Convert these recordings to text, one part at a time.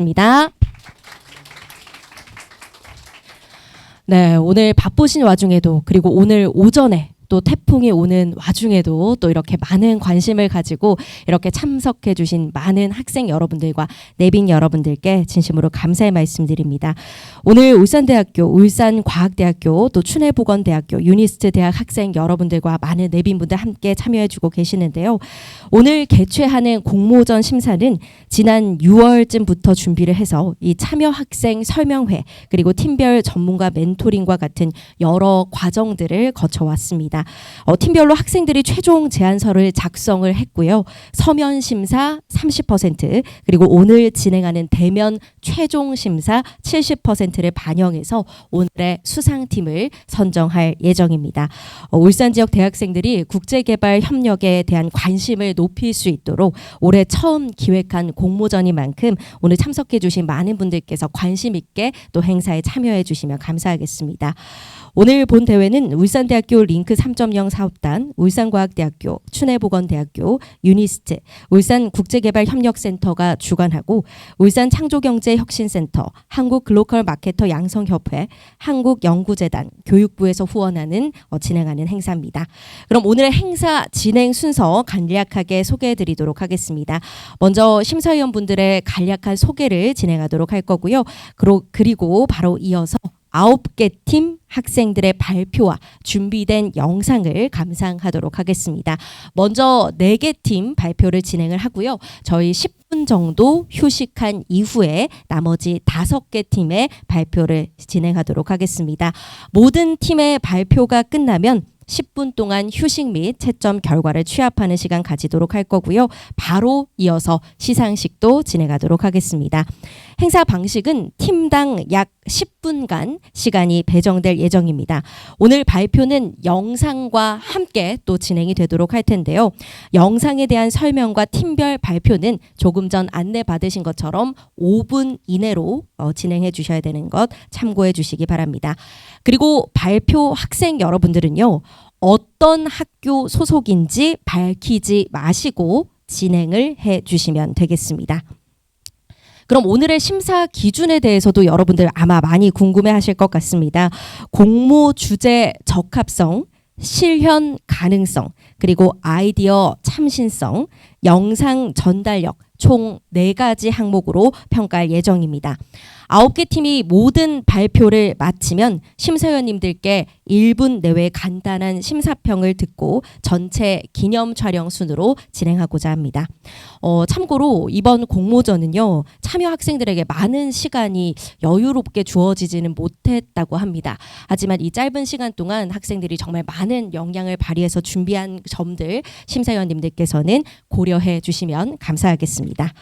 있습니다. 네, 오늘 바쁘신 와중에도 그리고 오늘 오전에 또 태풍이 오는 와중에도 또 이렇게 많은 관심을 가지고 이렇게 참석해 주신 많은 학생 여러분들과 내빈 여러분들께 진심으로 감사의 말씀드립니다. 오늘 울산대학교, 울산과학대학교, 또 춘해보건대학교, 유니스트 대학 학생 여러분들과 많은 내빈분들 함께 참여해 주고 계시는데요. 오늘 개최하는 공모전 심사는 지난 6월쯤부터 준비를 해서 이 참여 학생 설명회 그리고 팀별 전문가 멘토링과 같은 여러 과정들을 거쳐왔습니다. 팀별로 학생들이 최종 제안서를 작성을 했고요. 서면 심사 30% 그리고 오늘 진행하는 대면 최종 심사 70%를 반영해서 오늘의 수상팀을 선정할 예정입니다. 울산 지역 대학생들이 국제개발 협력에 대한 관심을 높일 수 있도록 올해 처음 기획한 공모전인 만큼 오늘 참석해 주신 많은 분들께서 관심 있게 또 행사에 참여해 주시면 감사하겠습니다. 오늘 본 대회는 울산대학교 링크 3.0 사업단, 울산과학대학교, 춘해보건대학교, 유니스트, 울산국제개발협력센터가 주관하고 울산창조경제혁신센터, 한국글로컬마케터 양성협회, 한국연구재단, 교육부에서 후원하는 진행하는 행사입니다. 그럼 오늘의 행사 진행 순서 간략하게 소개해드리도록 하겠습니다. 먼저 심사위원분들의 간략한 소개를 진행하도록 할 거고요. 그리고 바로 이어서 9개 팀 학생들의 발표와 준비된 영상을 감상하도록 하겠습니다. 먼저 4개 팀 발표를 진행을 하고요. 저희 10분 정도 휴식한 이후에 나머지 5개 팀의 발표를 진행하도록 하겠습니다. 모든 팀의 발표가 끝나면 10분 동안 휴식 및 채점 결과를 취합하는 시간 가지도록 할 거고요. 바로 이어서 시상식도 진행하도록 하겠습니다. 행사 방식은 팀당 약 10분간 시간이 배정될 예정입니다. 오늘 발표는 영상과 함께 또 진행이 되도록 할 텐데요. 영상에 대한 설명과 팀별 발표는 조금 전 안내 받으신 것처럼 5분 이내로 진행해 주셔야 되는 것 참고해 주시기 바랍니다. 그리고 발표 학생 여러분들은요. 어떤 학교 소속인지 밝히지 마시고 진행을 해 주시면 되겠습니다. 그럼 오늘의 심사 기준에 대해서도 여러분들 아마 많이 궁금해 하실 것 같습니다. 공모 주제 적합성, 실현 가능성, 그리고 아이디어 참신성, 영상 전달력 총 4가지 항목으로 평가할 예정입니다. 9개 팀이 모든 발표를 마치면 심사위원님들께 1분 내외 간단한 심사평을 듣고 전체 기념 촬영 순으로 진행하고자 합니다. 참고로 이번 공모전은요. 참여 학생들에게 많은 시간이 여유롭게 주어지지는 못했다고 합니다. 하지만 이 짧은 시간 동안 학생들이 정말 많은 역량을 발휘해서 준비한 점들 심사위원님들께서는 고려해 주시면 감사하겠습니다.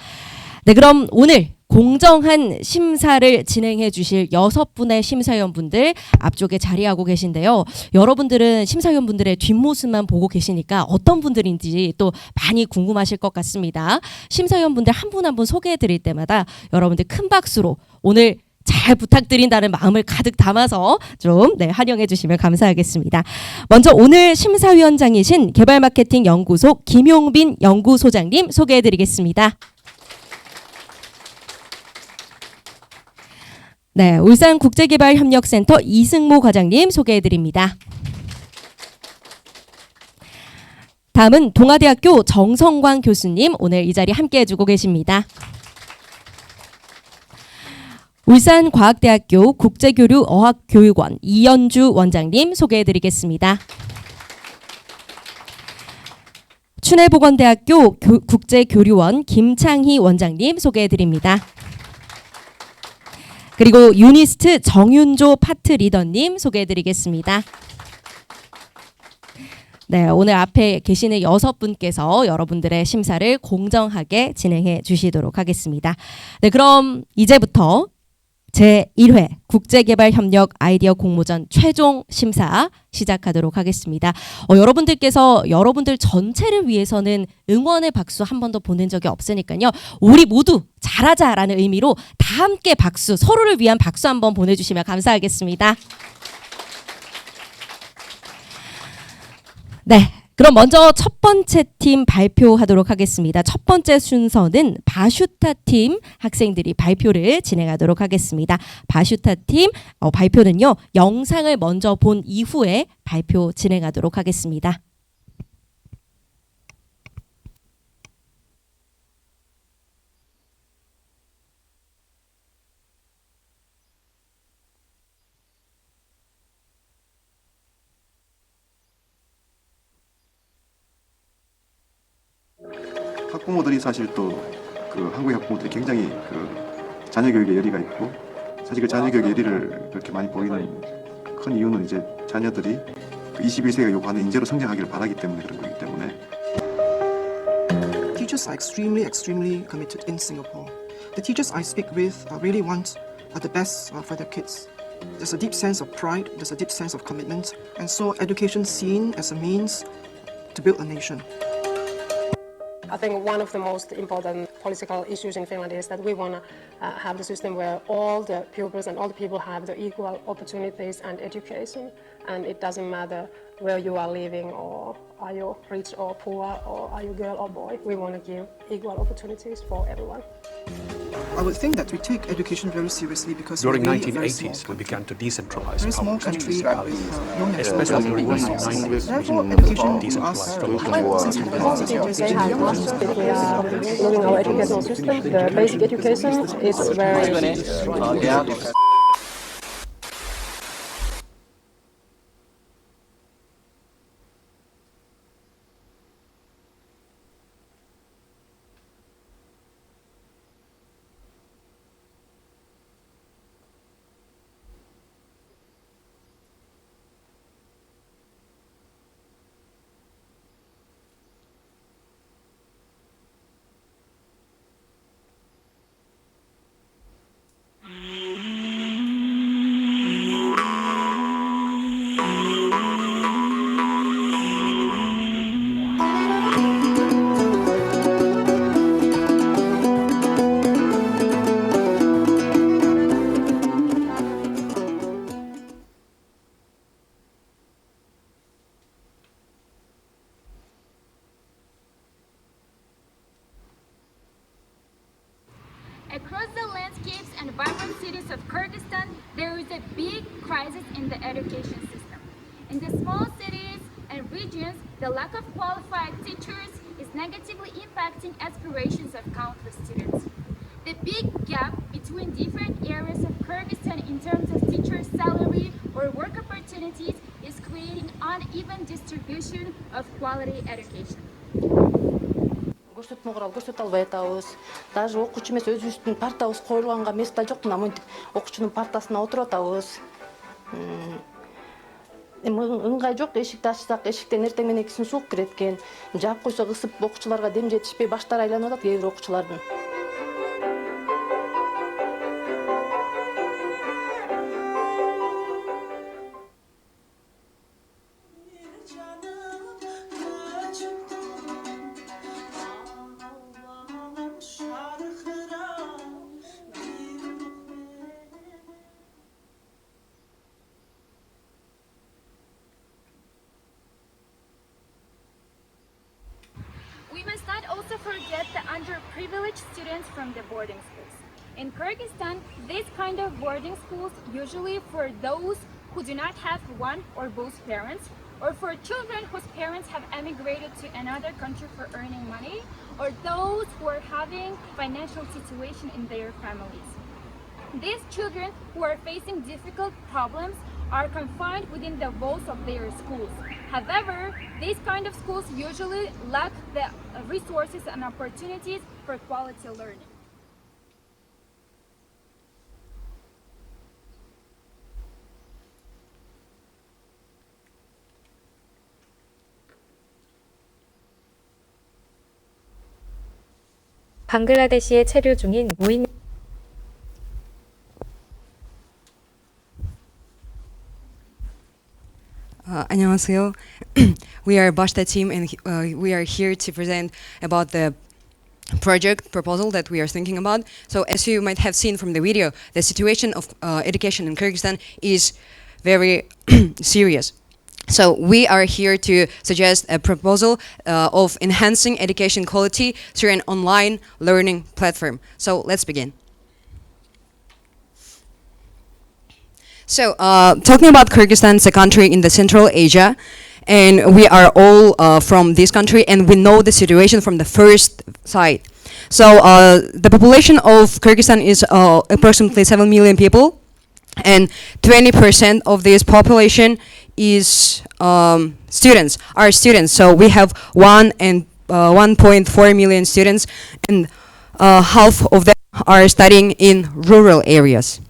네, 그럼 오늘 공정한 심사를 진행해 주실 6분의 심사위원분들 앞쪽에 자리하고 계신데요. 여러분들은 심사위원분들의 뒷모습만 보고 계시니까 어떤 분들인지 또 많이 궁금하실 것 같습니다. 심사위원분들 한 분 한 분 소개해 드릴 때마다 여러분들 큰 박수로 오늘 잘 부탁드린다는 마음을 가득 담아서 좀 환영해 주시면 감사하겠습니다. 먼저 오늘 심사위원장이신 개발마케팅연구소 김용빈 연구소장님 소개해 드리겠습니다. 네, 울산국제개발협력센터 이승모 과장님 소개해드립니다. 다음은 동아대학교 정성광 교수님 오늘 이 자리 함께 해주고 계십니다. 울산과학대학교 국제교류어학교육원 이연주 원장님 소개해드리겠습니다. 춘해보건대학교 국제교류원 김창희 원장님 소개해드립니다. 그리고 유니스트 정윤조 파트 리더님 소개해드리겠습니다. 네, 오늘 앞에 계시는 6분께서 여러분들의 심사를 공정하게 진행해 주시도록 하겠습니다. 네, 그럼 이제부터 제1회 국제개발협력 아이디어 공모전 최종 심사 시작하도록 하겠습니다. 여러분들께서 여러분들 전체를 위해서는 응원의 박수 한 번도 보낸 적이 없으니까요. 우리 모두 잘하자라는 의미로 다 함께 박수, 서로를 위한 박수 한번 보내주시면 감사하겠습니다. 네, 그럼 먼저 첫 번째 팀 발표하도록 하겠습니다. 첫 번째 순서는 바슈타 팀 학생들이 발표를 진행하도록 하겠습니다. 바슈타 팀 발표는요. 영상을 먼저 본 이후에 발표 진행하도록 하겠습니다. 학부모들이 사실 또 그 한국의 학부모들이 굉장히 그 자녀 교육에 열의가 있고, 사실 그 자녀 교육 열의를 그렇게 많이 보이는 큰 이유는 이제 자녀들이 그 21세기가 요구하는 인재로 성장하기를 바라기 때문에 그런 거기 때문에. Teachers are extremely committed in Singapore. The teachers I speak with really want the best for their kids. There's a deep sense of pride, there's a deep sense of commitment, and so education seen as a means to build a nation. I think one of the most important political issues in Finland is that we want to have the system where all the pupils and all the people have the equal opportunities and education, and it doesn't matter where you are living, or are you rich or poor, or are you girl or boy. We want to give equal opportunities for everyone. I would think that we take education very seriously because During we're really a very 1980s, small we began to decentralize very small power. country with no national Especially during the resources. 1990s, Therefore, education to decentralized us They have masters degree in our educational system. The basic education is very Across the landscapes and vibrant cities of Kyrgyzstan, there is a big crisis in the education system. In the small cities and regions, the lack of qualified teachers is negatively impacting aspirations of countless students. The big gap between different areas of Kyrgyzstan in terms of teachers' salary or work opportunities is creating uneven distribution of quality education. Көрсөтмө курал көрсөтө албай атабыз. Даже окуучу эмес өзүбүздүн партабыз коюлганга место жок, мына монтип окуучунун партасына отуруп атабыз. Эми ыңгай жок, эшикти ачсак, эшиктен эртең менен кийин суук кирет экен. Жаап койсок ысып окуучуларга дем жетишпей баштары айланып атат кээ бир окуучулардын. We must not also forget the underprivileged students from the boarding schools. In Kyrgyzstan, this kind of boarding schools usually for those who do not have one or both parents, or for children whose parents have emigrated to another country for earning money, or those who are having financial situation in their families. These children who are facing difficult problems are confined within the walls of their schools. However, these kind of schools usually lack the resources and opportunities for quality learning. 방글라데시에 체류 중인 무인 안녕하세요. We are Bashta team and we are here to present about the project proposal that we are thinking about. So as you might have seen from the video, the situation of education in Kyrgyzstan is very serious. So we are here to suggest a proposal of enhancing education quality through an online learning platform. So let's begin. So talking about Kyrgyzstan, it's a country in the Central Asia, and we are all from this country, and we know the situation from the first side. So the population of Kyrgyzstan is approximately 7 million people, and 20% of this population is students, are students. So we have 1.4 million students, and half of them are studying in rural areas.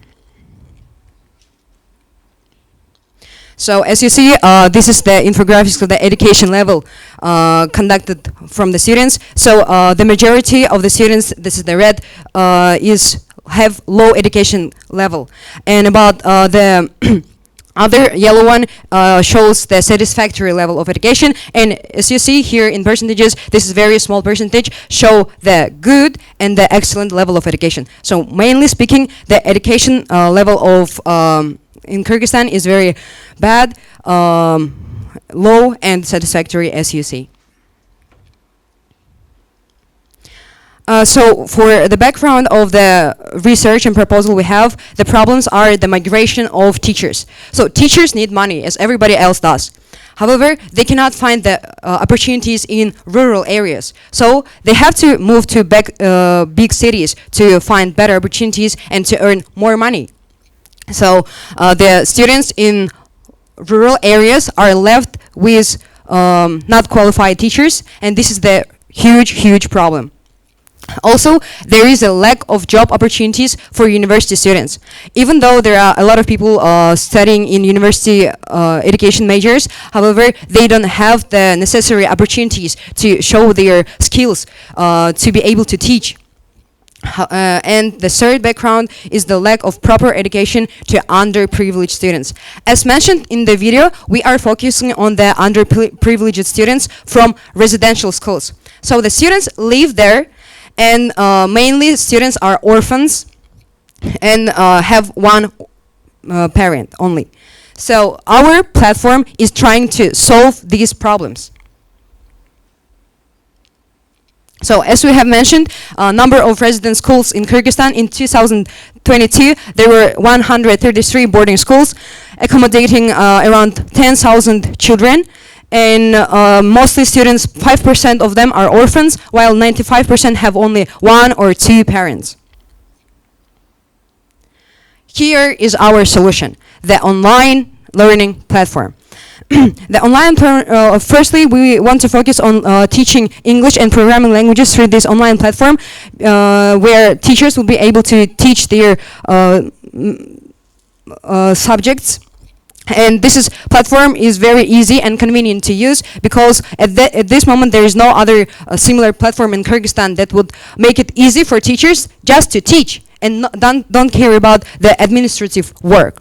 So as you see, this is the infographics of the education level conducted from the students. So the majority of the students, this is the red, have low education level, and about the other yellow one shows the satisfactory level of education. And as you see here in percentages, this is very small percentage, show the good and the excellent level of education. So mainly speaking, the education level of in Kyrgyzstan is very bad, low and satisfactory, as you see. So for the background of the research and proposal we have, the problems are the migration of teachers. So teachers need money, as everybody else does. However, they cannot find the opportunities in rural areas. So they have to move to big cities to find better opportunities and to earn more money. So the students in rural areas are left with not qualified teachers, and this is the huge problem. Also, there is a lack of job opportunities for university students. Even though there are a lot of people studying in university education majors, however, they don't have the necessary opportunities to show their skills to be able to teach. And the third background is the lack of proper education to underprivileged students. As mentioned in the video, we are focusing on the underprivileged students from residential schools. So the students live there, and mainly students are orphans and have one parent only. So our platform is trying to solve these problems. So as we have mentioned, number of resident schools in Kyrgyzstan in 2022, there were 133 boarding schools accommodating around 10,000 children. And mostly students, 5% of them are orphans, while 95% have only one or two parents. Here is our solution, the online learning platform. The online, firstly, we want to focus on teaching English and programming languages through this online platform, where teachers will be able to teach their subjects. And this platform is very easy and convenient to use, because at this moment there is no other similar platform in Kyrgyzstan that would make it easy for teachers just to teach and don't care about the administrative work.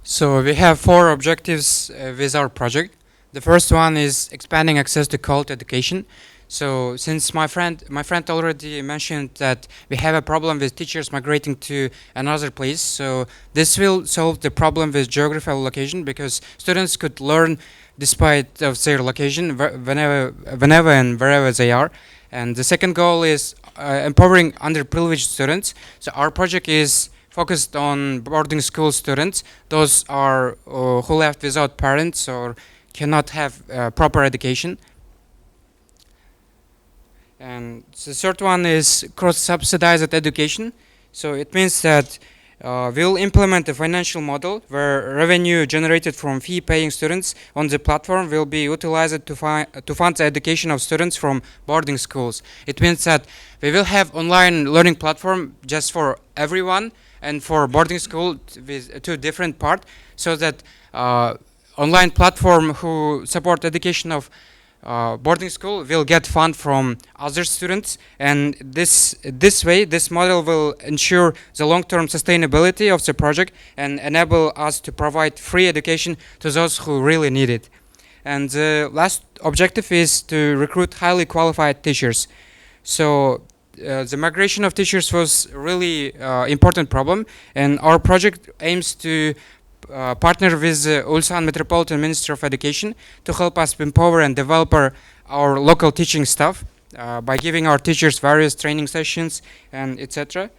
So we have 4 objectives with our project. The first one is expanding access to quality education. So since my friend already mentioned that we have a problem with teachers migrating to another place, so this will solve the problem with geographical location, because students could learn despite of their location whenever and wherever they are. And the second goal is empowering underprivileged students. So our project is focused on boarding school students, those are who left without parents or cannot have proper education. And the third one is cross-subsidized education. So it means that we'll implement a financial model where revenue generated from fee-paying students on the platform will be utilized to fund the education of students from boarding schools. It means that we will have online learning platform just for everyone, and for boarding school with 2 different parts, so that online platform who support education of boarding school will get fund from other students, and this way this model will ensure the long-term sustainability of the project and enable us to provide free education to those who really need it. And the last objective is to recruit highly qualified teachers. So the migration of teachers was really important problem, and our project aims to partner with the Ulsan Metropolitan Ministry of Education to help us empower and develop our local teaching staff by giving our teachers various training sessions and etc.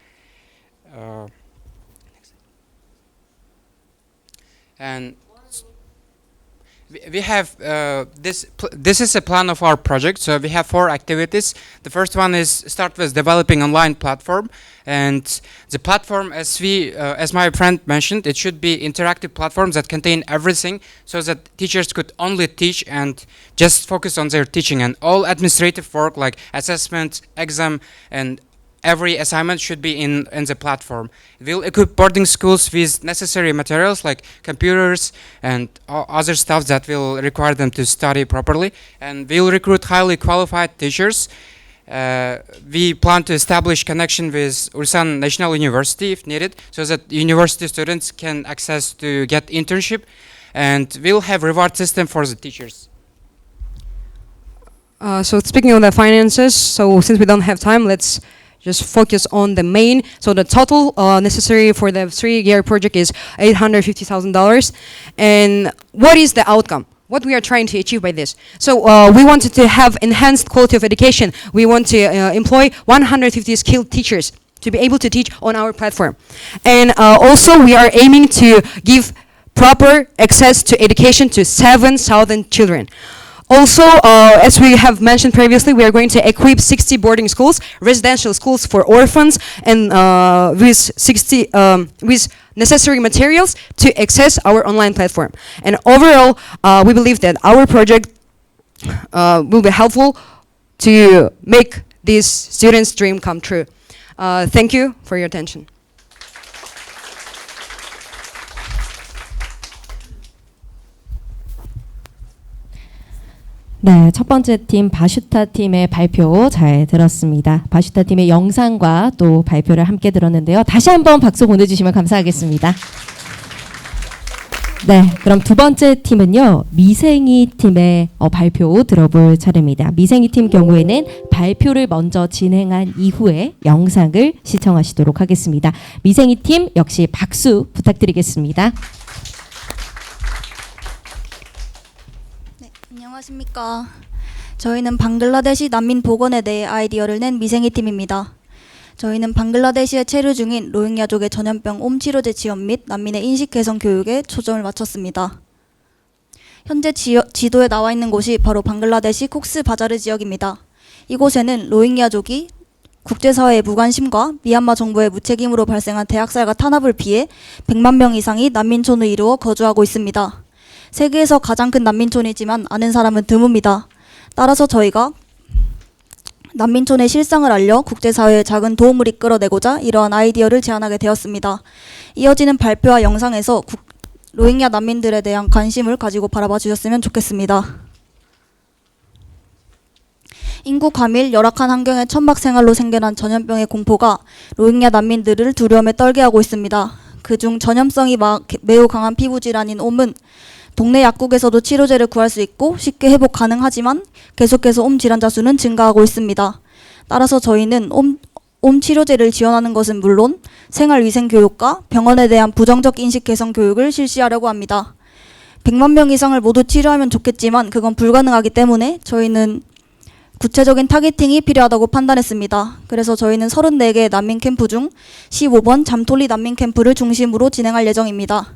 And we have this is a plan of our project. So we have 4 activities. The first one is start with developing online platform, and the platform, as my friend mentioned, it should be interactive platforms that contain everything, so that teachers could only teach and just focus on their teaching, and all administrative work like assessment, exam, and every assignment should be in the platform. We'll equip boarding schools with necessary materials like computers and other stuff that will require them to study properly. And we'll recruit highly qualified teachers. We plan to establish connection with Ulsan National University if needed, so that university students can access to get internship. And we'll have reward system for the teachers. So speaking of the finances, so since we don't have time, let's just focus on the main. So the total necessary for the 3-year project is $850,000. And what is the outcome? What we are trying to achieve by this? So we wanted to have enhanced quality of education. We want to employ 150 skilled teachers to be able to teach on our platform. And also we are aiming to give proper access to education to 7,000 children. Also, as we have mentioned previously, we are going to equip 60 boarding schools, residential schools for orphans, and with necessary materials to access our online platform. And overall, we believe that our project will be helpful to make these students' dream come true. Thank you for your attention. 네, 첫 번째 팀 바슈타 팀의 발표 잘 들었습니다. 바슈타 팀의 영상과 또 발표를 함께 들었는데요. 다시 한번 박수 보내주시면 감사하겠습니다. 네, 그럼 두 번째 팀은요, 미생이 팀의 발표 들어볼 차례입니다. 미생이 팀 경우에는 발표를 먼저 진행한 이후에 영상을 시청하시도록 하겠습니다. 미생이 팀 역시 박수 부탁드리겠습니다. 안녕하십니까. 저희는 방글라데시 난민 복원에 대해 아이디어를 낸 미생이 팀입니다. 저희는 방글라데시에 체류 중인 로힝야족의 전염병 옴치료제 지원 및 난민의 인식 개선 교육에 초점을 맞췄습니다. 현재 지도에 나와 있는 곳이 바로 방글라데시 콕스 바자르 지역입니다. 이곳에는 로힝야족이 국제사회의 무관심과 미얀마 정부의 무책임으로 발생한 대학살과 탄압을 피해 100만 명 이상이 난민촌을 이루어 거주하고 있습니다. 세계에서 가장 큰 난민촌이지만 아는 사람은 드뭅니다. 따라서 저희가 난민촌의 실상을 알려 국제사회에 작은 도움을 이끌어내고자 이러한 아이디어를 제안하게 되었습니다. 이어지는 발표와 영상에서 로힝야 난민들에 대한 관심을 가지고 바라봐 주셨으면 좋겠습니다. 인구 과밀, 열악한 환경의 천막 생활로 생겨난 전염병의 공포가 로힝야 난민들을 두려움에 떨게 하고 있습니다. 그중 전염성이 매우 강한 피부질환인 옴은 동네 약국에서도 치료제를 구할 수 있고 쉽게 회복 가능하지만 계속해서 옴 질환자 수는 증가하고 있습니다. 따라서 저희는 옴 치료제를 지원하는 것은 물론 생활위생 교육과 병원에 대한 부정적 인식 개선 교육을 실시하려고 합니다. 100만 명 이상을 모두 치료하면 좋겠지만 그건 불가능하기 때문에 저희는 구체적인 타겟팅이 필요하다고 판단했습니다. 그래서 저희는 34개의 난민 캠프 중 15번 잠톨리 난민 캠프를 중심으로 진행할 예정입니다.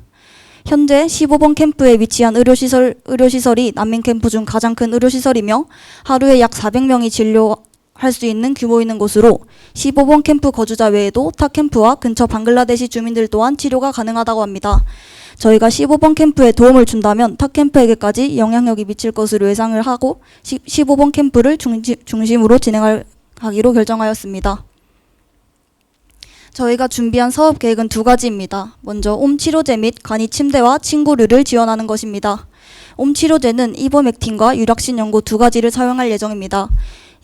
현재 15번 캠프에 위치한 의료시설이 난민 캠프 중 가장 큰 의료시설이며 하루에 약 400명이 진료할 수 있는 규모 있는 곳으로 15번 캠프 거주자 외에도 타 캠프와 근처 방글라데시 주민들 또한 치료가 가능하다고 합니다. 저희가 15번 캠프에 도움을 준다면 타 캠프에게까지 영향력이 미칠 것으로 예상을 하고 15번 캠프를 중심으로 진행하기로 결정하였습니다. 저희가 준비한 사업 계획은 2가지입니다. 먼저 옴 치료제 및 간이 침대와 침구류를 지원하는 것입니다. 옴 치료제는 이버맥틴과 유락신 연고 2가지를 사용할 예정입니다.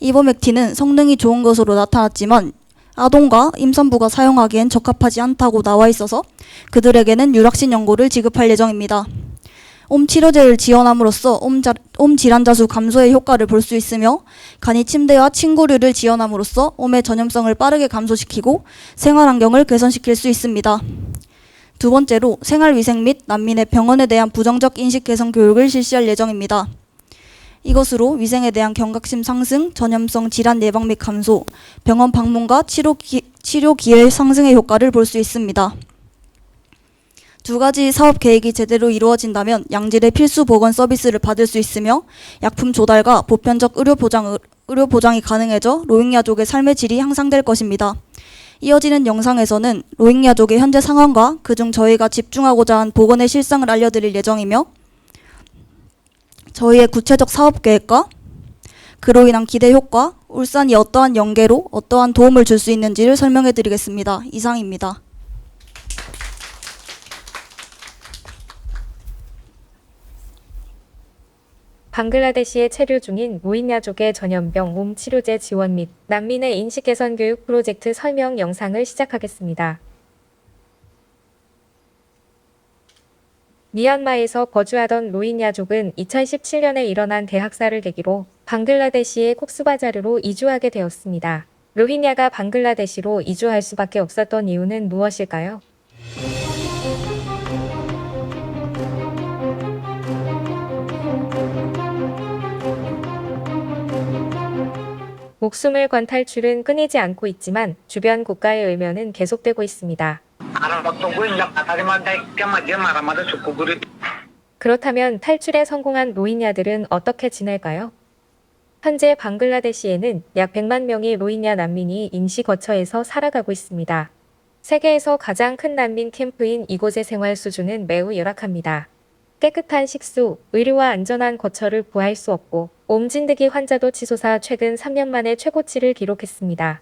이버맥틴은 성능이 좋은 것으로 나타났지만 아동과 임산부가 사용하기엔 적합하지 않다고 나와 있어서 그들에게는 유락신 연고를 지급할 예정입니다. 옴 치료제를 지원함으로써 옴 질환자 수 감소의 효과를 볼 수 있으며 간이 침대와 침구류를 지원함으로써 옴의 전염성을 빠르게 감소시키고 생활 환경을 개선시킬 수 있습니다. 두 번째로 생활위생 및 난민의 병원에 대한 부정적 인식 개선 교육을 실시할 예정입니다. 이것으로 위생에 대한 경각심 상승, 전염성 질환 예방 및 감소, 병원 방문과 치료 기회 상승의 효과를 볼 수 있습니다. 두 가지 사업 계획이 제대로 이루어진다면 양질의 필수 보건 서비스를 받을 수 있으며 약품 조달과 보편적 의료 보장이 가능해져 로힝야족의 삶의 질이 향상될 것입니다. 이어지는 영상에서는 로힝야족의 현재 상황과 그중 저희가 집중하고자 한 보건의 실상을 알려드릴 예정이며 저희의 구체적 사업 계획과 그로 인한 기대 효과, 울산이 어떠한 연계로 어떠한 도움을 줄 수 있는지를 설명해 드리겠습니다. 이상입니다. 방글라데시에 체류 중인 로힝야족의 전염병 옴 치료제 지원 및 난민의 인식 개선 교육 프로젝트 설명 영상을 시작하겠습니다. 미얀마에서 거주하던 로힝야족은 2017년에 일어난 대학살을 계기로 방글라데시의 콕스바자르로 이주하게 되었습니다. 로힝야가 방글라데시로 이주할 수밖에 없었던 이유는 무엇일까요? 목숨을 건 탈출은 끊이지 않고 있지만 주변 국가의 의면은 계속되고 있습니다. 그렇다면 탈출에 성공한 로힝야들은 어떻게 지낼까요? 현재 방글라데시에는 약 100만 명의 로힝야 난민이 임시 거처에서 살아가고 있습니다. 세계에서 가장 큰 난민 캠프인 이곳의 생활 수준은 매우 열악합니다. 깨끗한 식수, 의료와 안전한 거처를 구할 수 없고 옴 진드기 환자도 치솟아 최근 3년 만에 최고치를 기록했습니다.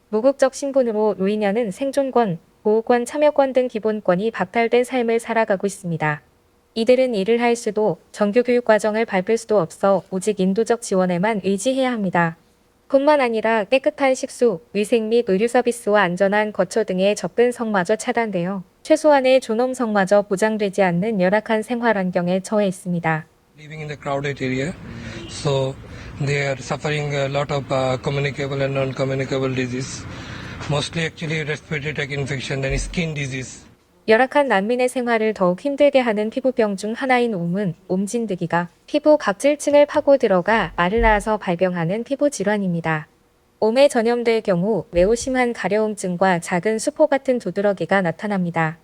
무국적 신분으로 로힝야는 생존권, 보호권, 참여권 등 기본권이 박탈된 삶을 살아가고 있습니다. 이들은 일을 할 수도 정규 교육 과정을 밟을 수도 없어 오직 인도적 지원에만 의지해야 합니다. 뿐만 아니라 깨끗한 식수, 위생 및 의료 서비스와 안전한 거처 등의 접근성마저 차단되어 최소한의 존엄성마저 보장되지 않는 열악한 생활 환경에 처해 있습니다. Living in the crowded area, so they are suffering a lot of communicable and non-communicable disease, mostly actually respiratory tract infection and skin disease. 열악한 난민의 생활을 더욱 힘들게 하는 피부병 중 하나인 옴은 옴진드기가 피부 각질층을 파고 들어가 알을 낳아서 발병하는 피부 질환입니다. 옴에 전염될 경우 매우 심한 가려움증과 작은 수포 같은 두드러기가 나타납니다.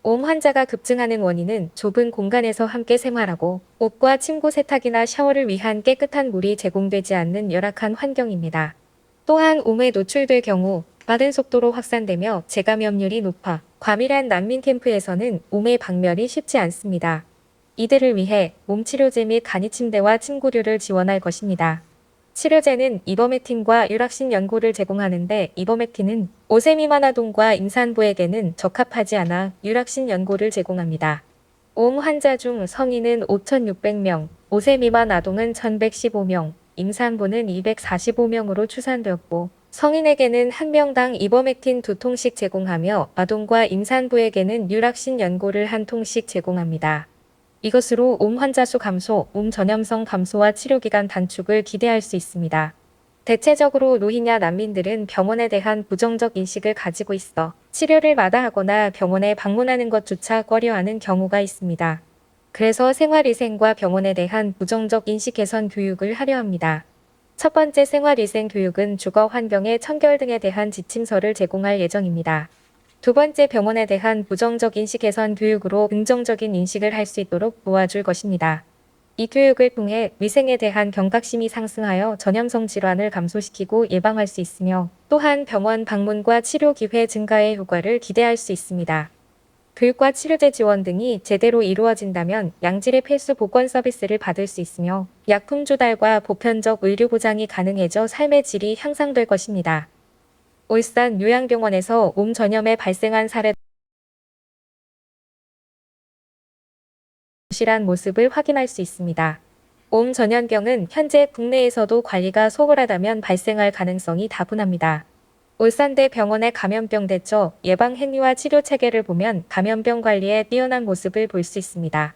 옴 환자가 급증하는 원인은 좁은 공간에서 함께 생활하고 옷과 침구 세탁이나 샤워를 위한 깨끗한 물이 제공되지 않는 열악한 환경입니다. 또한 옴에 노출될 경우 빠른 속도로 확산되며 재감염률이 높아 과밀한 난민 캠프에서는 옴의 박멸이 쉽지 않습니다. 이들을 위해 옴 치료제 및 간이 침대와 침구류를 지원할 것입니다. 치료제는 이버메틴과 유락신 연고를 제공하는데 이버메틴은 5세 미만 아동과 임산부에게는 적합하지 않아 유락신 연고를 제공합니다. 옴 환자 중 성인은 5,600명, 5세 미만 아동은 1,115명, 임산부는 245명으로 추산되었고 성인에게는 한 명당 이버메틴 2통씩 제공하며 아동과 임산부에게는 유락신 연고를 1통씩 제공합니다. 이것으로 옴 환자 수 감소, 옴 전염성 감소와 치료기간 단축을 기대할 수 있습니다. 대체적으로 로힝야 난민들은 병원에 대한 부정적 인식을 가지고 있어 치료를 마다하거나 병원에 방문하는 것조차 꺼려하는 경우가 있습니다. 그래서 생활위생과 병원에 대한 부정적 인식 개선 교육을 하려 합니다. 첫 번째 생활위생 교육은 주거 환경의 청결 등에 대한 지침서를 제공할 예정입니다. 두 번째 병원에 대한 부정적 인식 개선 교육으로 긍정적인 인식을 할 수 있도록 도와줄 것입니다. 이 교육을 통해 위생에 대한 경각심이 상승하여 전염성 질환을 감소시키고 예방할 수 있으며 또한 병원 방문과 치료 기회 증가의 효과를 기대할 수 있습니다. 교육과 치료제 지원 등이 제대로 이루어진다면 양질의 필수 보건 서비스를 받을 수 있으며 약품 조달과 보편적 의료 보장이 가능해져 삶의 질이 향상될 것입니다. 울산 요양병원에서 옴 전염에 발생한 사례 실한 모습을 확인할 수 있습니다. 옴 전염병은 현재 국내에서도 관리가 소홀하다면 발생할 가능성이 다분합니다. 울산대 병원의 감염병 대처, 예방 행위와 치료 체계를 보면 감염병 관리에 뛰어난 모습을 볼 수 있습니다.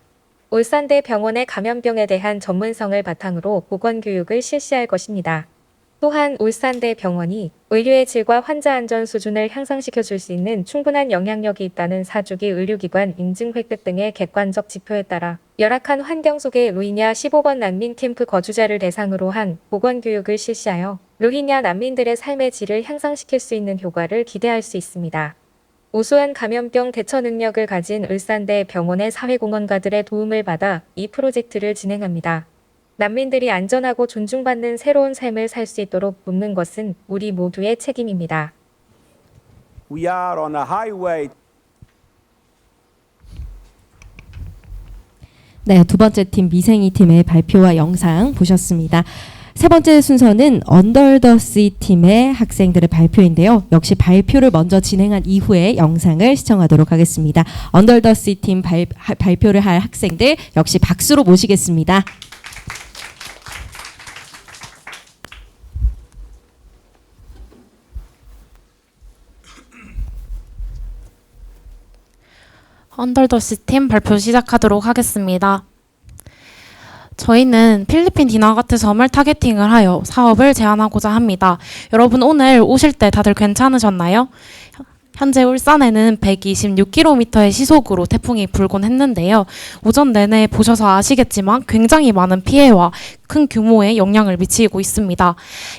울산대 병원의 감염병에 대한 전문성을 바탕으로 보건교육을 실시할 것입니다. 또한 울산대 병원이 의료의 질과 환자 안전 수준을 향상시켜줄 수 있는 충분한 영향력이 있다는 4주기 의료기관 인증 획득 등의 객관적 지표에 따라 열악한 환경 속의 로힝야 15번 난민 캠프 거주자를 대상으로 한 보건교육을 실시하여 로힝야 난민들의 삶의 질을 향상시킬 수 있는 효과를 기대할 수 있습니다. 우수한 감염병 대처 능력을 가진 울산대 병원의 사회공헌가들의 도움을 받아 이 프로젝트를 진행합니다. 난민들이 안전하고 존중받는 새로운 삶을 살 수 있도록 돕는 것은 우리 모두의 책임입니다. We are on a highway. 네, 두 번째 팀 미생이 팀의 발표와 영상 보셨습니다. 세 번째 순서는 언더 더 씨 팀의 학생들의 발표인데요. 역시 발표를 먼저 진행한 이후에 영상을 시청하도록 하겠습니다. 언더 더 씨 팀 발표를 할 학생들 역시 박수로 모시겠습니다. 언더더시 팀 발표 시작하도록 하겠습니다. 저희는 필리핀 디나가트 섬을 타겟팅을 하여 사업을 제안하고자 합니다. 여러분 오늘 오실 때 다들 괜찮으셨나요? 현재 울산에는 126km의 시속으로 태풍이 불곤 했는데요. 오전 내내 보셔서 아시겠지만 굉장히 많은 피해와 큰 규모의 영향을 미치고 있습니다.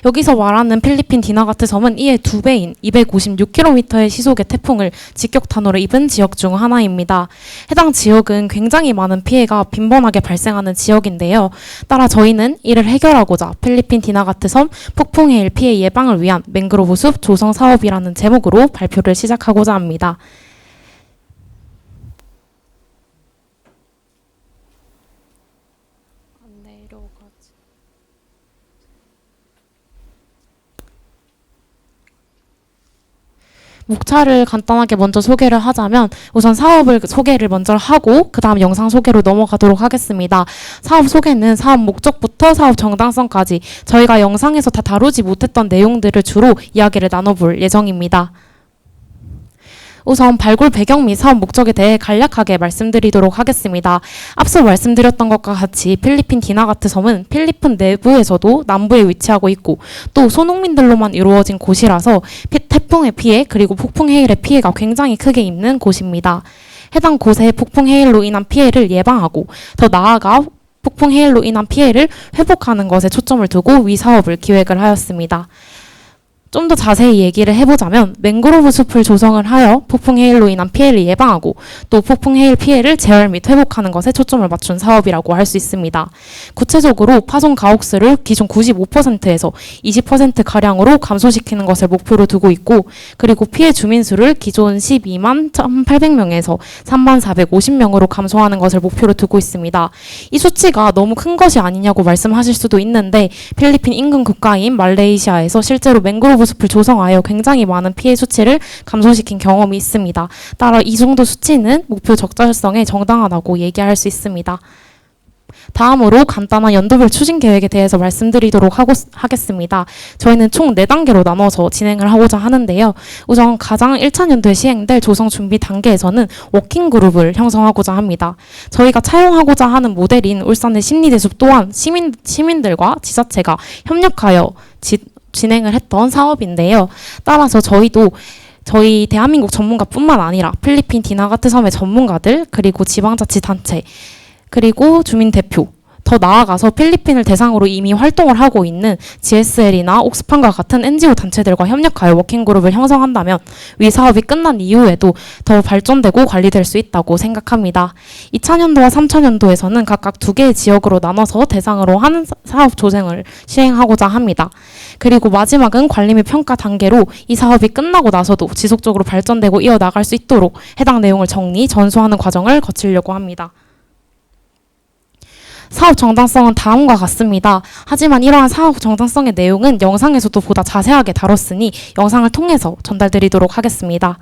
여기서 말하는 필리핀 디나가트 섬은 이에 2배인 256km의 시속의 태풍을 직격탄으로 입은 지역 중 하나입니다. 해당 지역은 굉장히 많은 피해가 빈번하게 발생하는 지역인데요. 따라 저희는 이를 해결하고자 필리핀 디나가트 섬 폭풍 해일 피해 예방을 위한 맹그로브 숲 조성 사업이라는 제목으로 발표를 시작하고자 합니다. 목차를 간단하게 먼저 소개를 하자면 우선 사업을 소개를 먼저 하고 그 다음 영상 소개로 넘어가도록 하겠습니다. 사업 소개는 사업 목적부터 사업 정당성까지 저희가 영상에서 다 다루지 못했던 내용들을 주로 이야기를 나눠볼 예정입니다. 우선 발굴 배경 및 사업 목적에 대해 간략하게 말씀드리도록 하겠습니다. 앞서 말씀드렸던 것과 같이 필리핀 디나가트 섬은 필리핀 내부에서도 남부에 위치하고 있고 또 소농민들로만 이루어진 곳이라서 태풍의 피해 그리고 폭풍 해일의 피해가 굉장히 크게 있는 곳입니다. 해당 곳의 폭풍 해일로 인한 피해를 예방하고 더 나아가 폭풍 해일로 인한 피해를 회복하는 것에 초점을 두고 위 사업을 기획을 하였습니다. 좀 더 자세히 얘기를 해보자면 맹그로브 숲을 조성을 하여 폭풍 해일로 인한 피해를 예방하고 또 폭풍 해일 피해를 재활 및 회복하는 것에 초점을 맞춘 사업이라고 할 수 있습니다. 구체적으로 파손 가옥수를 기존 95%에서 20%가량으로 감소시키는 것을 목표로 두고 있고 그리고 피해 주민 수를 기존 12만 1,800명에서 3만 450명으로 감소하는 것을 목표로 두고 있습니다. 이 수치가 너무 큰 것이 아니냐고 말씀하실 수도 있는데 필리핀 인근 국가인 말레이시아에서 실제로 맹그로브 숲을 조성하여 굉장히 많은 피해 수치를 감소시킨 경험이 있습니다. 따라 이 정도 수치는 목표 적절성에 정당하다고 얘기할 수 있습니다. 다음으로 간단한 연도별 추진 계획에 대해서 말씀드리도록 하겠습니다. 저희는 총 4단계로 나눠서 진행을 하고자 하는데요. 우선 가장 1차 연도에 시행될 조성 준비 단계에서는 워킹 그룹을 형성하고자 합니다. 저희가 차용하고자 하는 모델인 울산의 심리대숲 또한 시민들과 지자체가 협력하여 진행을 했던 사업인데요. 따라서 저희도 저희 대한민국 전문가뿐만 아니라 필리핀 디나가트 섬의 전문가들 그리고 지방자치단체 그리고 주민 대표 더 나아가서 필리핀을 대상으로 이미 활동을 하고 있는 GSL이나 옥스팜과 같은 NGO 단체들과 협력하여 워킹그룹을 형성한다면 위 사업이 끝난 이후에도 더 발전되고 관리될 수 있다고 생각합니다. 2차년도와 3차년도에서는 각각 2개의 지역으로 나눠서 대상으로 하는 사업 조정을 시행하고자 합니다. 그리고 마지막은 관리 및 평가 단계로 이 사업이 끝나고 나서도 지속적으로 발전되고 이어나갈 수 있도록 해당 내용을 정리, 전수하는 과정을 거치려고 합니다. 사업 정당성은 다음과 같습니다. 하지만 이러한 사업 정당성의 내용은 영상에서도 보다 자세하게 다뤘으니 영상을 통해서 전달드리도록 하겠습니다.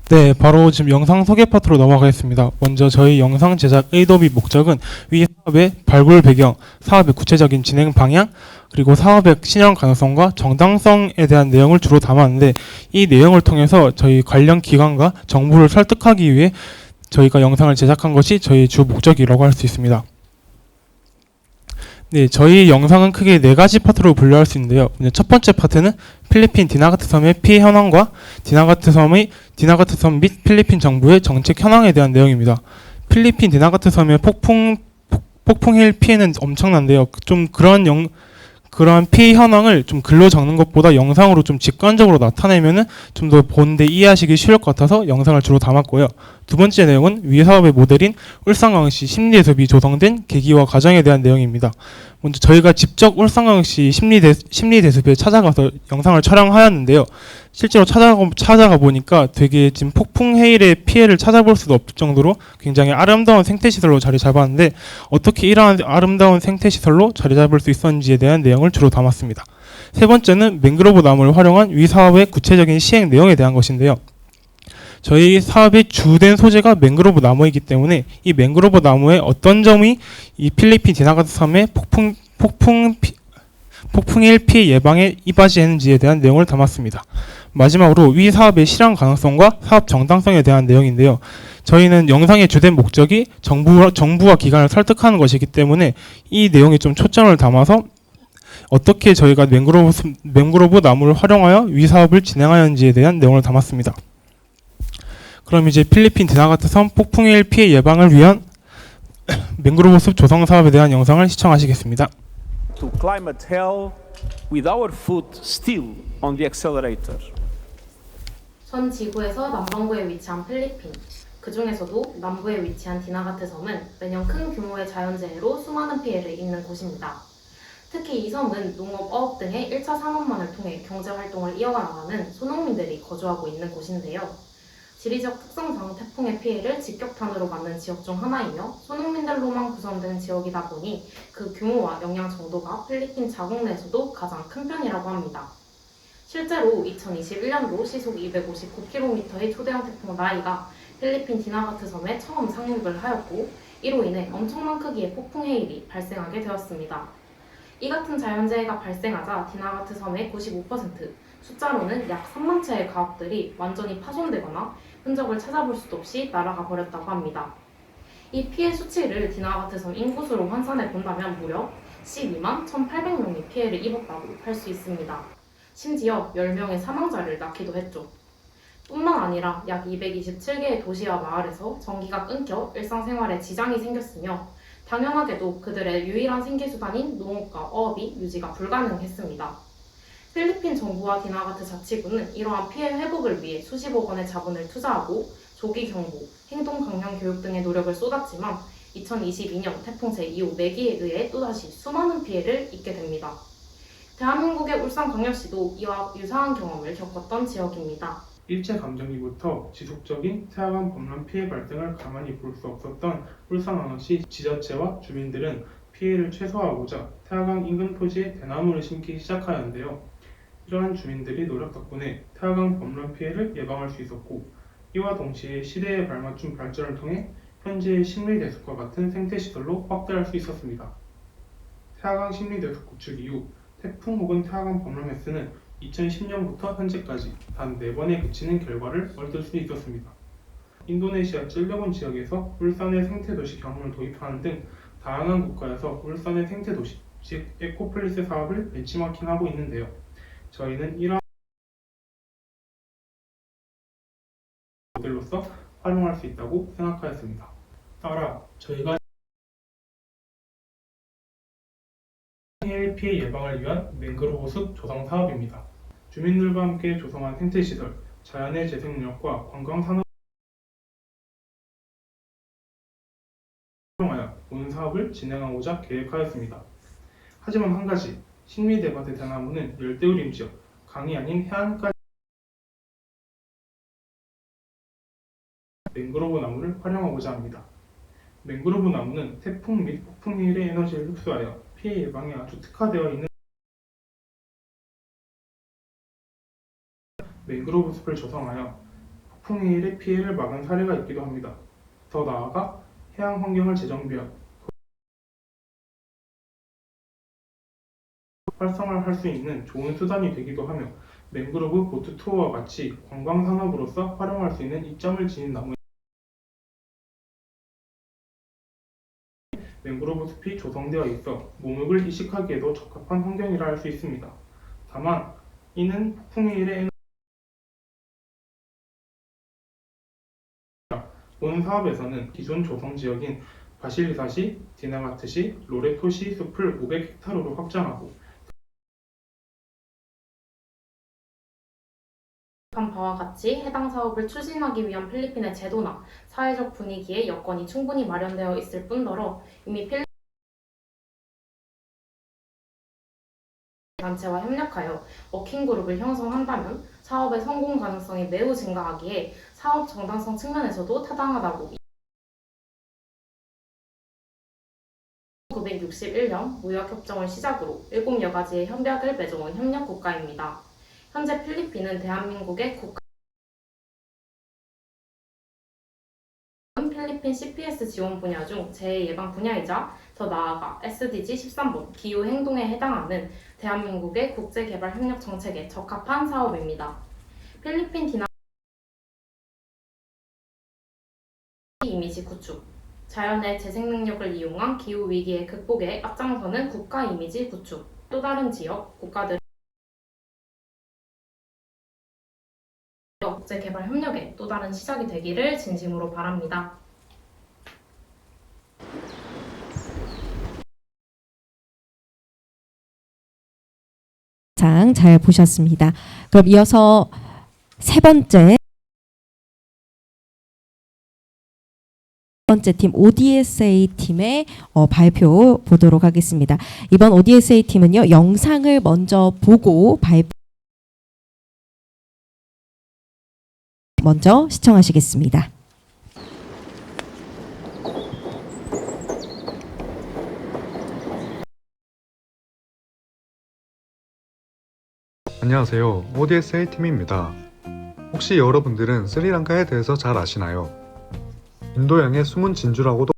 네, 바로 지금 영상 소개 파트로 넘어가겠습니다. 먼저 저희 영상 제작 의도 및 목적은 위 사업의 발굴 배경, 사업의 구체적인 진행 방향, 그리고 사업의 신형 가능성과 정당성에 대한 내용을 주로 담았는데 이 내용을 통해서 저희 관련 기관과 정부를 설득하기 위해 저희가 영상을 제작한 것이 저희 주 목적이라고 할 수 있습니다. 네, 저희 영상은 크게 4가지 파트로 분류할 수 있는데요. 첫 번째 파트는 필리핀 디나가트 섬의 피해 현황과 디나가트 섬 및 필리핀 정부의 정책 현황에 대한 내용입니다. 필리핀 디나가트 섬의 폭풍해일 피해는 엄청난데요. 좀 그러한 피해 현황을 좀 글로 적는 것보다 영상으로 좀 직관적으로 나타내면은 좀 더 보는데 이해하시기 쉬울 것 같아서 영상을 주로 담았고요. 두 번째 내용은 위 사업의 모델인 울산광역시 심리대수비 조성된 계기와 과정에 대한 내용입니다. 먼저 저희가 직접 울산광역시 심리대수비에 찾아가서 영상을 촬영하였는데요. 실제로 찾아가 보니까 되게 지금 폭풍 해일의 피해를 찾아볼 수도 없을 정도로 굉장히 아름다운 생태시설로 자리 잡았는데 어떻게 이러한 아름다운 생태시설로 자리 잡을 수 있었는지에 대한 내용을 주로 담았습니다. 세 번째는 맹그로브 나무를 활용한 위 사업의 구체적인 시행 내용에 대한 것인데요. 저희 사업의 주된 소재가 맹그로브 나무이기 때문에 이 맹그로브 나무의 어떤 점이 이 필리핀 디나가트 섬의 폭풍해일 피해 예방에 이바지했는지에 대한 내용을 담았습니다. 마지막으로 위 사업의 실현 가능성과 사업 정당성에 대한 내용인데요. 저희는 영상의 주된 목적이 정부와 기관을 설득하는 것이기 때문에 이 내용에 좀 초점을 담아서 어떻게 저희가 맹그로브 나무를 활용하여 위 사업을 진행하였는지에 대한 내용을 담았습니다. 그럼 이제 필리핀 디나가트 섬 폭풍해일 피해 예방을 위한 맹그로브 숲 조성 사업에 대한 영상을 시청하시겠습니다. To climate hell with our foot still on the accelerator. 전 지구에서 남반구에 위치한 필리핀. 그 중에서도 남부에 위치한 디나가트 섬은 매년 큰 규모의 자연재해로 수많은 피해를 입는 곳입니다. 특히 이 섬은 농업, 어업 등의 1차 산업만을 통해 경제활동을 이어가나가는 소농민들이 거주하고 있는 곳인데요. 지리적 특성상 태풍의 피해를 직격탄으로 맞는 지역 중 하나이며 소농민들로만 구성된 지역이다 보니 그 규모와 영향 정도가 필리핀 자국 내에서도 가장 큰 편이라고 합니다. 실제로 2021년도 시속 259km의 초대형 태풍 라이가 필리핀 디나가트 섬에 처음 상륙을 하였고 이로 인해 엄청난 크기의 폭풍해일이 발생하게 되었습니다. 이 같은 자연재해가 발생하자 디나가트 섬의 95%, 숫자로는 약 3만 채의 가옥들이 완전히 파손되거나 흔적을 찾아볼 수도 없이 날아가 버렸다고 합니다. 이 피해 수치를 디나가트 섬 인구수로 환산해 본다면 무려 12만 1,800명이 피해를 입었다고 할 수 있습니다. 심지어 10명의 사망자를 낳기도 했죠. 뿐만 아니라 약 227개의 도시와 마을에서 전기가 끊겨 일상생활에 지장이 생겼으며 당연하게도 그들의 유일한 생계수단인 농업과 어업이 유지가 불가능했습니다. 필리핀 정부와 디나가트 자치구는 이러한 피해 회복을 위해 수십억 원의 자본을 투자하고 조기 경보, 행동 강령 교육 등의 노력을 쏟았지만 2022년 태풍 제2호 매기에 의해 또다시 수많은 피해를 입게 됩니다. 대한민국의 울산광역시도 이와 유사한 경험을 겪었던 지역입니다. 일제감정기부터 지속적인 태화강 범람 피해 발생을 가만히 볼 수 없었던 울산광역시 지자체와 주민들은 피해를 최소화하고자 태화강 인근 토지에 대나무를 심기 시작하였는데요. 이러한 주민들이 노력 덕분에 태화강 범람 피해를 예방할 수 있었고 이와 동시에 시대에 발맞춘 발전을 통해 현재의 심리대숲과 같은 생태시설로 확대할 수 있었습니다. 태화강 심리대숲 구축 이후 태풍 혹은 태화강 범람 횟수는 2010년부터 현재까지 단 4번에 그치는 결과를 얻을 수 있었습니다. 인도네시아 찔레본 지역에서 울산의 생태도시 경험을 도입하는 등 다양한 국가에서 울산의 생태도시, 즉 에코플리스 사업을 벤치마킹하고 있는데요. 저희는 이러한 모델로서 활용할 수 있다고 생각하였습니다. 따라 저희가 해일 피해 예방을 위한 맹그로브 숲 조성 사업입니다. 주민들과 함께 조성한 생태시설, 자연의 재생력과 관광산업을 활용하여 본 사업을 진행하고자 계획하였습니다. 하지만 한 가지, 심리대밭의 대나무는 열대우림 지역, 강이 아닌 해안까지 맹그로브 나무를 활용하고자 합니다. 맹그로브 나무는 태풍 및 폭풍해일의 에너지를 흡수하여 피해 예방에 아주 특화되어 있는 맹그로브 숲을 조성하여 폭풍해일의 피해를 막은 사례가 있기도 합니다. 더 나아가 해양 환경을 재정비하여 활성화할 수 있는 좋은 수단이 되기도 하며 맹그로브 보트 투어와 같이 관광 산업으로서 활용할 수 있는 이점을 지닌 나무 맹그로브 숲이 조성되어 있어 모묵을 이식하기에도 적합한 환경이라 할 수 있습니다. 다만 이는 폭풍의 일에 본 사업에서는 기존 조성 지역인 바실리사시, 디나가트시, 로레토시 숲을 500헥타르로 확장하고 바와 같이 해당 사업을 추진하기 위한 필리핀의 제도나 사회적 분위기에 여건이 충분히 마련되어 있을 뿐더러 이미 필리핀 단체와 협력하여 워킹그룹을 형성한다면 사업의 성공 가능성이 매우 증가하기에 사업 정당성 측면에서도 타당하다고 1961년 무역협정을 시작으로 7여 가지의 협약을 맺어온 협력국가입니다. 현재 필리핀은 대한민국의 국가 필리핀 CPS 지원 분야 중 재해예방 분야이자 더 나아가 SDG 13번 기후행동에 해당하는 대한민국의 국제개발협력 정책에 적합한 사업입니다. 필리핀 디나 이미지 구축, 자연의 재생 능력을 이용한 기후위기의 극복에 앞장서는 국가 이미지 구축, 또 다른 지역, 국가들 국제개발 협력의 또 다른 시작이 되기를 진심으로 바랍니다. 잘 보셨습니다. 그럼 이어서 세 번째 팀 ODSA 팀의 발표 보도록 하겠습니다. 이번 ODSA 팀은요, 영상을 먼저 보고 먼저 시청하시겠습니다. 안녕하세요. ODSA 팀입니다. 혹시 여러분들은 스리랑카에 대해서 잘 아시나요? 인도양의 숨은 진주라고도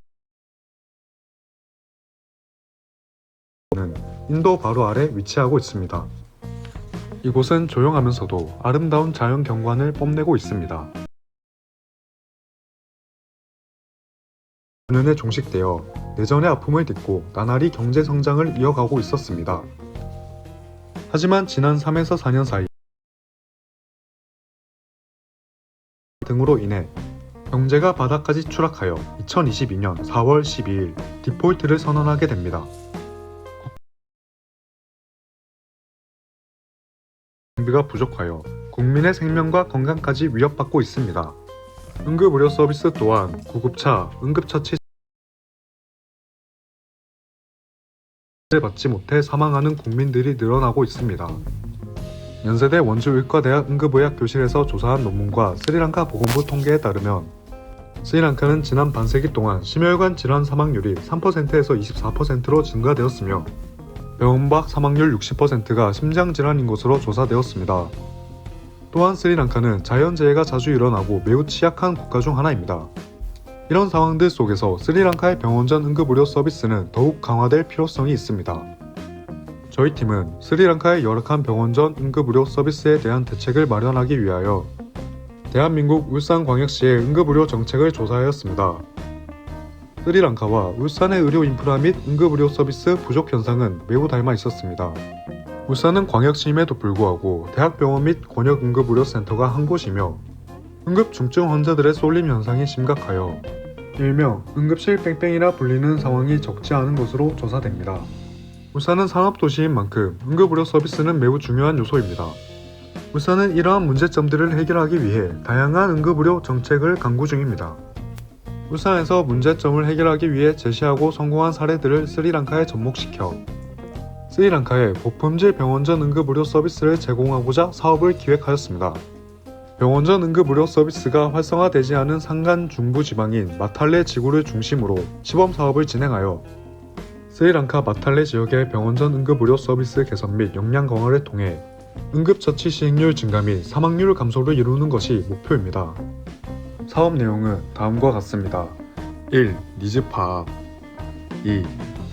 인도 바로 아래 위치하고 있습니다. 이곳은 조용하면서도 아름다운 자연 경관을 뽐내고 있습니다. 년에 종식되어 내전의 아픔을 딛고 나날이 경제 성장을 이어가고 있었습니다. 하지만 지난 3에서 4년 사이 등으로 인해 경제가 바닥까지 추락하여 2022년 4월 12일 디폴트를 선언하게 됩니다. 경비가 부족하여 국민의 생명과 건강까지 위협받고 있습니다. 응급의료 서비스 또한 구급차, 응급처치 를 받지 못해 사망하는 국민들이 늘어나고 있습니다. 연세대 원주의과대학 응급의학 교실에서 조사한 논문과 스리랑카 보건부 통계에 따르면 스리랑카는 지난 반세기 동안 심혈관 질환 사망률이 3%에서 24%로 증가되었으며 병원 밖 사망률 60%가 심장질환인 것으로 조사되었습니다. 또한 스리랑카는 자연재해가 자주 일어나고 매우 취약한 국가 중 하나입니다. 이런 상황들 속에서 스리랑카의 병원전 응급의료 서비스는 더욱 강화될 필요성이 있습니다. 저희 팀은 스리랑카의 열악한 병원전 응급의료 서비스에 대한 대책을 마련하기 위하여 대한민국 울산광역시의 응급의료 정책을 조사하였습니다. 스리랑카와 울산의 의료 인프라 및 응급의료 서비스 부족 현상은 매우 닮아 있었습니다. 울산은 광역시임에도 불구하고 대학병원 및 권역응급의료센터가 한 곳이며 응급 중증 환자들의 쏠림 현상이 심각하여 일명 응급실 뺑뺑이라 불리는 상황이 적지 않은 것으로 조사됩니다. 울산은 산업도시인 만큼 응급의료 서비스는 매우 중요한 요소입니다. 울산은 이러한 문제점들을 해결하기 위해 다양한 응급의료 정책을 강구 중입니다. 울산에서 문제점을 해결하기 위해 제시하고 성공한 사례들을 스리랑카에 접목시켜 스리랑카에 고품질 병원전 응급의료 서비스를 제공하고자 사업을 기획하였습니다. 병원전 응급의료 서비스가 활성화되지 않은 산간 중부지방인 마탈레 지구를 중심으로 시범사업을 진행하여 스리랑카 마탈레 지역의 병원전 응급의료 서비스 개선 및 역량 강화를 통해 응급처치 시행률 증가 및 사망률 감소를 이루는 것이 목표입니다. 사업 내용은 다음과 같습니다. 1. 니즈 파악 2.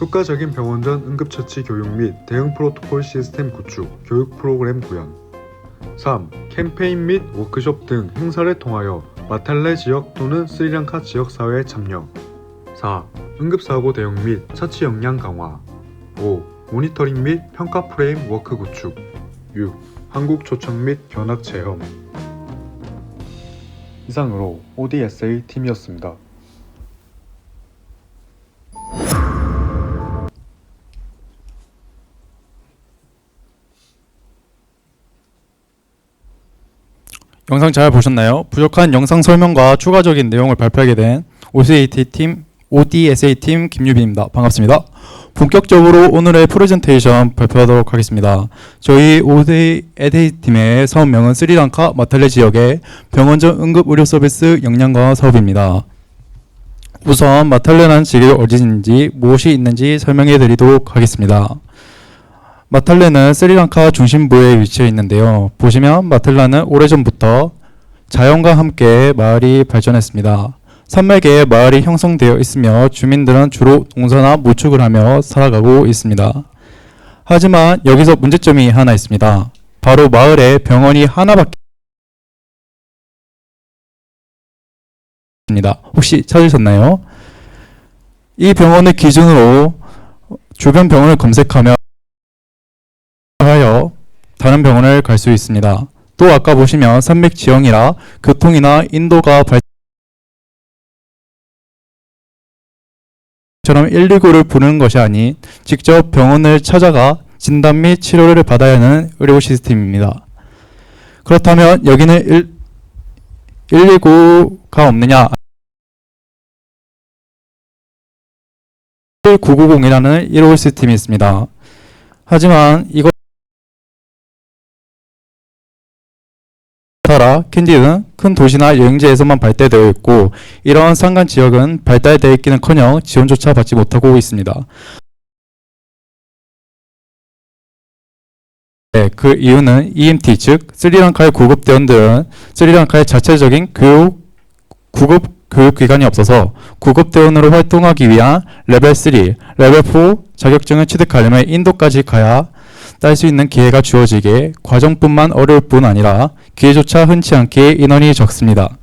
효과적인 병원전 응급처치 교육 및 대응 프로토콜 시스템 구축, 교육 프로그램 구현 3. 캠페인 및 워크숍 등 행사를 통하여 마탈레 지역 또는 스리랑카 지역사회에 참여 4. 응급사고 대응 및 처치 역량 강화. 5. 모니터링 및 평가 프레임 워크 구축. 6. 한국 초청 및 견학 체험. 이상으로 ODSA 팀이었습니다. 영상 잘 보셨나요? 부족한 영상 설명과 추가적인 내용을 발표하게 된 ODSA 팀 김유빈입니다. 반갑습니다. 본격적으로 오늘의 프레젠테이션 발표하도록 하겠습니다. 저희 ODSA 팀의 사업명은 스리랑카 마탈레 지역의 병원전 응급의료 서비스 역량 강화 사업입니다. 우선 마탈레라는 지역이 어디인지 무엇이 있는지 설명해 드리도록 하겠습니다. 마탈레는 스리랑카 중심부에 위치해 있는데요. 보시면 마탈레는 오래전부터 자연과 함께 마을이 발전했습니다. 산맥에 마을이 형성되어 있으며 주민들은 주로 농사나 모축을 하며 살아가고 있습니다. 하지만 여기서 문제점이 하나 있습니다. 바로 마을에 병원이 하나밖에 없습니다. 혹시 찾으셨나요? 이 병원을 기준으로 주변 병원을 검색하며 다른 병원을 갈 수 있습니다. 또 아까 보시면 산맥 지형이라 교통이나 인도가 처럼 119를 부르는 것이 아닌 직접 병원을 찾아가 진단 및 치료를 받아야 하는 의료 시스템입니다. 그렇다면 여기는 119가 없느냐? 1990이라는 의료 시스템이 있습니다. 하지만 이것 타라, 캔디는 큰 도시나 여행지에서만 발달되어 있고 이러한 산간 지역은 발달되어 있기는커녕 지원조차 받지 못하고 있습니다. 네, 그 이유는 EMT 즉 스리랑카의 구급대원들은 스리랑카의 자체적인 구급 교육기관이 없어서 구급대원으로 활동하기 위한 레벨 3, 레벨 4 자격증을 취득하려면 인도까지 가야 딸 수 있는 기회가 주어지게 과정뿐만 어려울 뿐 아니라 기회조차 흔치 않게 인원이 적습니다.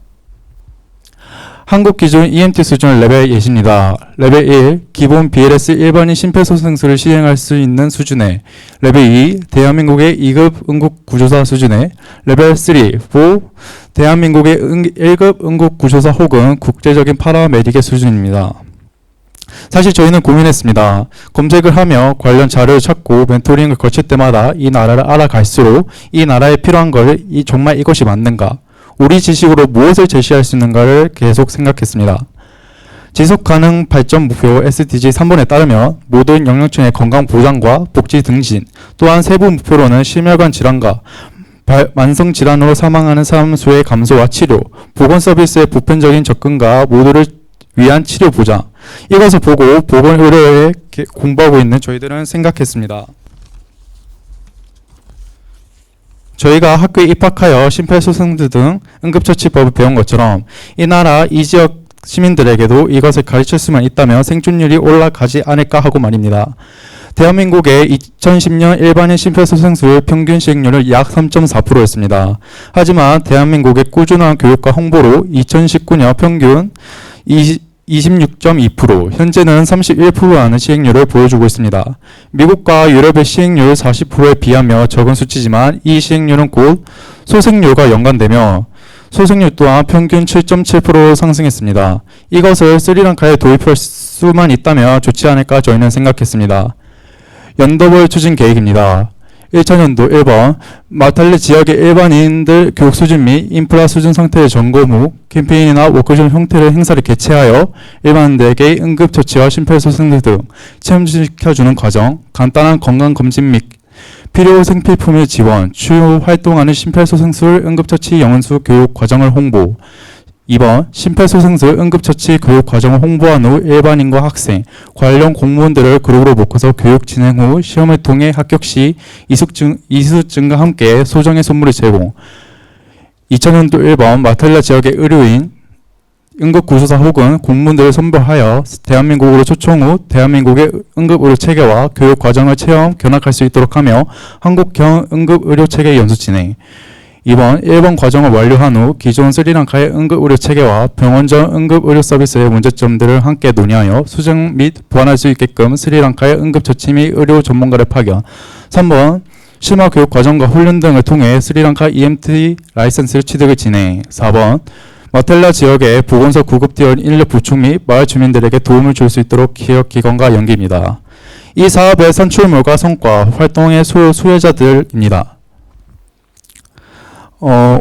한국 기준 EMT 수준은 레벨 예시입니다. 레벨 1, 기본 BLS 일반인 심폐소생술을 시행할 수 있는 수준에 레벨 2, 대한민국의 2급 응급구조사 수준에 레벨 3, 4, 대한민국의 1급 응급구조사 혹은 국제적인 파라메딕의 수준입니다. 사실 저희는 고민했습니다. 검색을 하며 관련 자료를 찾고 멘토링을 거칠 때마다 이 나라를 알아갈수록 이 나라에 필요한 걸 정말 이것이 맞는가? 우리 지식으로 무엇을 제시할 수 있는가를 계속 생각했습니다. 지속가능 발전 목표 SDG 3번에 따르면 모든 영역층의 건강 보장과 복지 증진, 또한 세부 목표로는 심혈관 질환과 만성 질환으로 사망하는 사람 수의 감소와 치료, 보건 서비스의 보편적인 접근과 모두를 위한 치료 보장, 이것을 보고 보건의료에 공부하고 있는 저희들은 생각했습니다. 저희가 학교에 입학하여 심폐소생술 등 응급처치법을 배운 것처럼 이 나라 이 지역 시민들에게도 이것을 가르칠 수만 있다면 생존율이 올라가지 않을까 하고 말입니다. 대한민국의 2010년 일반인 심폐소생술 평균 시행률은 약 3.4%였습니다. 하지만 대한민국의 꾸준한 교육과 홍보로 2019년 평균 26.2%, 현재는 31%라는 시행률을 보여주고 있습니다. 미국과 유럽의 시행률 40%에 비하며 적은 수치지만 이 시행률은 곧 소생률과 연관되며 소생률 또한 평균 7.7% 상승했습니다. 이것을 스리랑카에 도입할 수만 있다면 좋지 않을까 저희는 생각했습니다. 연도별 추진 계획입니다. 1차년도 1번 마탈레 지역의 일반인들 교육 수준 및 인프라 수준 상태의 점검 후 캠페인이나 워크숍 형태의 행사를 개최하여 일반인들에게 응급처치와 심폐소생술 등 체험시켜주는 과정, 간단한 건강검진 및 필요 생필품의 지원, 추후 활동하는 심폐소생술 응급처치 영은수 교육 과정을 홍보. 2번 심폐소생술 응급처치 교육 과정을 홍보한 후 일반인과 학생, 관련 공무원들을 그룹으로 묶어서 교육 진행 후 시험을 통해 합격 시 이수증과 함께 소정의 선물을 제공. 2000년도 1번 마탈레 지역의 의료인, 응급구조사 혹은 공무원들을 선별하여 대한민국으로 초청 후 대한민국의 응급의료체계와 교육 과정을 체험, 견학할 수 있도록 하며 한국형 응급의료체계 연수 진행. 2번 1번 과정을 완료한 후 기존 스리랑카의 응급의료 체계와 병원전 응급의료 서비스의 문제점들을 함께 논의하여 수정 및 보완할 수 있게끔 스리랑카의 응급처치 및 의료 전문가를 파견. 3번 심화 교육 과정과 훈련 등을 통해 스리랑카 EMT 라이선스 취득을 진행. 4번 마텔라 지역의 보건소 구급대원 인력 구축 및 마을 주민들에게 도움을 줄 수 있도록 기업기관과 연계입니다. 이 사업의 산출물과 성과, 활동의 수혜자들입니다.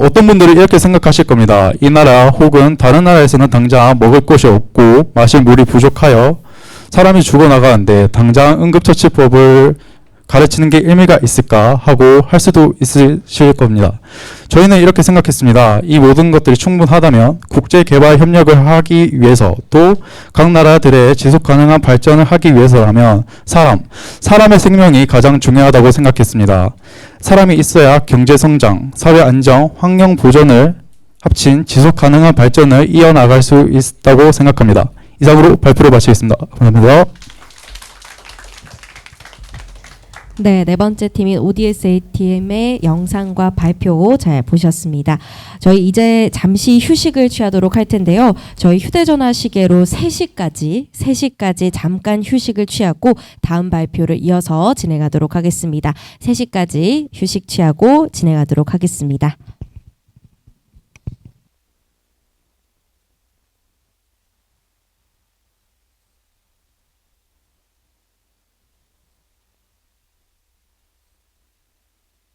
어떤 분들이 이렇게 생각하실 겁니다. 이 나라 혹은 다른 나라에서는 당장 먹을 것이 없고 마실 물이 부족하여 사람이 죽어나가는데 당장 응급처치법을 가르치는 게 의미가 있을까 하고 할 수도 있으실 겁니다. 저희는 이렇게 생각했습니다. 이 모든 것들이 충분하다면 국제개발 협력을 하기 위해서 또 각 나라들의 지속가능한 발전을 하기 위해서라면 사람의 생명이 가장 중요하다고 생각했습니다. 사람이 있어야 경제성장, 사회안정, 환경보존을 합친 지속가능한 발전을 이어나갈 수 있다고 생각합니다. 이상으로 발표를 마치겠습니다. 감사합니다. 네, 네 번째 팀인 ODSA팀의 영상과 발표 잘 보셨습니다. 저희 이제 잠시 휴식을 취하도록 할 텐데요. 저희 휴대전화 시계로 3시까지 잠깐 휴식을 취하고 다음 발표를 이어서 진행하도록 하겠습니다. 3시까지 휴식 취하고 진행하도록 하겠습니다.